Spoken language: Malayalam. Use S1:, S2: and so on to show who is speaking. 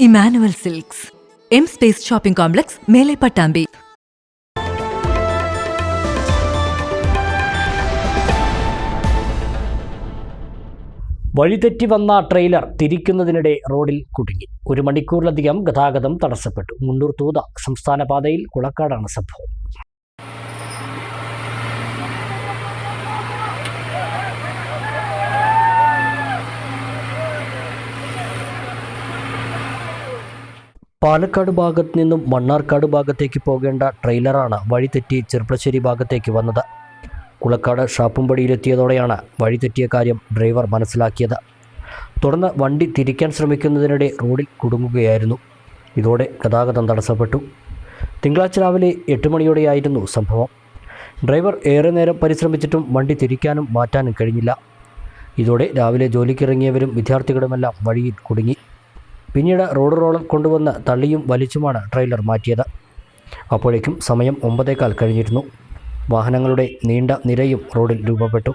S1: Emmanuel silks, M space shopping complex, മേലെ പട്ടാമ്പി.
S2: വഴിതെറ്റി വന്ന ട്രെയിലർ തിരിക്കുന്നതിനിടെ റോഡിൽ കുടുങ്ങി. 1 മണിക്കൂറിലധികം ഗതാഗതം തടസ്സപ്പെട്ടു. മുണ്ടൂർ തൂത സംസ്ഥാന പാതയിൽ കുളക്കാടാണ് സംഭവം. പാലക്കാട് ഭാഗത്ത് നിന്നും മണ്ണാർക്കാട് ഭാഗത്തേക്ക് പോകേണ്ട ട്രെയിലറാണ് വഴിതെറ്റി ചെർപ്പളശ്ശേരി ഭാഗത്തേക്ക് വന്നത്. കുളക്കാട് ഷാപ്പുംപടിയിലെത്തിയതോടെയാണ് വഴിതെറ്റിയ കാര്യം ഡ്രൈവർ മനസ്സിലാക്കിയത്. തുടർന്ന് വണ്ടി തിരിക്കാൻ ശ്രമിക്കുന്നതിനിടെ റോഡിൽ കുടുങ്ങുകയായിരുന്നു. ഇതോടെ ഗതാഗതം തടസ്സപ്പെട്ടു. തിങ്കളാഴ്ച രാവിലെ 8 മണിയോടെയായിരുന്നു സംഭവം. ഡ്രൈവർ ഏറെ നേരം പരിശ്രമിച്ചിട്ടും വണ്ടി തിരിക്കാനും മാറ്റാനും കഴിഞ്ഞില്ല. ഇതോടെ രാവിലെ ജോലിക്കിറങ്ങിയവരും വിദ്യാർത്ഥികളുമെല്ലാം വഴിയിൽ കുടുങ്ങി. പിന്നീട് റോഡ് റോളർ കൊണ്ടുവന്ന് തള്ളിയും വലിച്ചുമാണ് ട്രെയിലർ മാറ്റിയത്. അപ്പോഴേക്കും സമയം 9:15 കഴിഞ്ഞിരുന്നു. വാഹനങ്ങളുടെ നീണ്ട നിരയും റോഡിൽ രൂപപ്പെട്ടു.